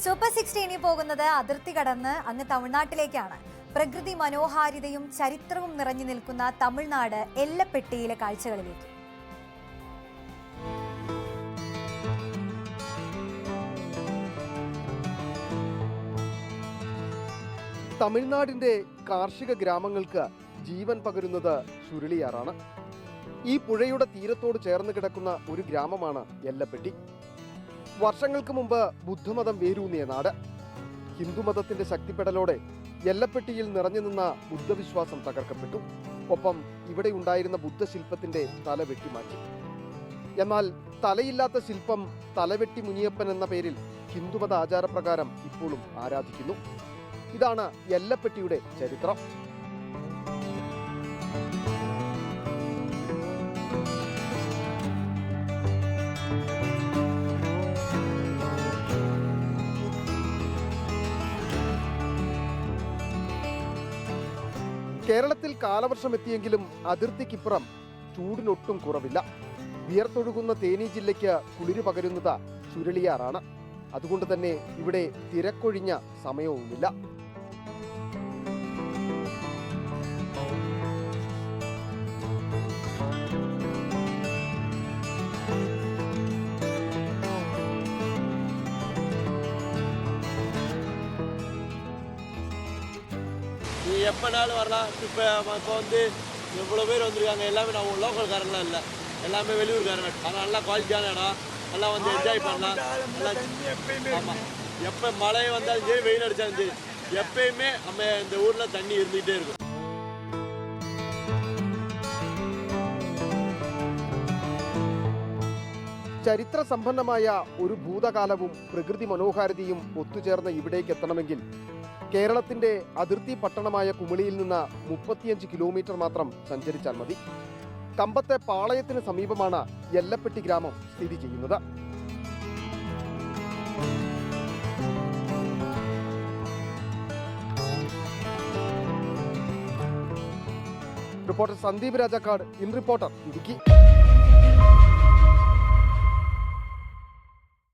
Super 16 പോകുന്നത് അതിർത്തി കടന്ന് അങ്ങ് തമിഴ്നാട്ടിലേക്കാണ്. പ്രകൃതി മനോഹാരിതയും ചരിത്രവും നിറഞ്ഞു നിൽക്കുന്ന തമിഴ്നാട് എല്ലപ്പെട്ടിയിലെ കാഴ്ചകളിലേക്ക്. തമിഴ്നാടിന്റെ കാർഷിക ഗ്രാമങ്ങൾക്ക് ജീവൻ പകരുന്നത് ചുരുളിയാറാണ്. ഈ പുഴയുടെ തീരത്തോട് ചേർന്ന് കിടക്കുന്ന ഒരു ഗ്രാമമാണ് എല്ലപ്പെട്ടി. വർഷങ്ങൾക്ക് മുമ്പ് ബുദ്ധമതം വേരൂന്നിയ നാട്. ഹിന്ദുമതത്തിന്റെ ശക്തിപ്പെടലോടെ എല്ലപ്പെട്ടിയിൽ നിറഞ്ഞു നിന്ന ബുദ്ധവിശ്വാസം തകർക്കപ്പെട്ടു. ഒപ്പം ഇവിടെ ഉണ്ടായിരുന്ന ബുദ്ധശില്പത്തിന്റെ തല വെട്ടിമാറ്റി. എന്നാൽ തലയില്ലാത്ത ശില്പം തലവെട്ടി മുനിയപ്പൻ എന്ന പേരിൽ ഹിന്ദുമത ആചാരപ്രകാരം ഇപ്പോഴും ആരാധിക്കുന്നു. ഇതാണ് എല്ലപ്പെട്ടിയുടെ ചരിത്രം. കേരളത്തിൽ കാലവർഷം എത്തിയെങ്കിലും അതിർത്തിക്കിപ്പുറം ചൂടിനൊട്ടും കുറവില്ല. വിയർത്തൊഴുകുന്ന തേനി ജില്ലയ്ക്ക് കുളിര് പകരുന്നത് ചുരുളിയാറാണ്. അതുകൊണ്ട് തന്നെ ഇവിടെ തിരക്കൊഴിഞ്ഞ സമയവുമില്ല. எப்போனாலும் வரலாம். இப்போ வந்து இவ்வளோ பேர் வந்திருக்காங்க. எல்லாமே நம்ம லோக்கல்காரங்களாம் இல்லை, எல்லாமே வெளியூர்காரங்க. ஆனால் நல்லா குவாலிட்டியான இடம், நல்லா வந்து என்ஜாய் பண்ணலாம். ஆமாம், எப்போ மழை வந்தாலும் சரி, வெயில் அடித்தாலும் சரி, எப்பயுமே நம்ம இந்த ஊரில் தண்ணி இருந்துகிட்டே இருக்கும். ചരിത്ര സമ്പന്നമായ ഒരു ഭൂതകാലവും പ്രകൃതി മനോഹാരിതയും ഒത്തുചേർന്ന ഇവിടേക്ക് എത്തണമെങ്കിൽ കേരളത്തിന്റെ അതിർത്തി പട്ടണമായ കുമിളിയിൽ നിന്ന് 35 കിലോമീറ്റർ മാത്രം സഞ്ചരിച്ചാൽ മതി. കമ്പത്തെ പാളയത്തിന് സമീപമാണ് എല്ലപ്പെട്ടി ഗ്രാമം സ്ഥിതി ചെയ്യുന്നത്. Reporter Sandeep Rajakkad, in reporter, Idukki.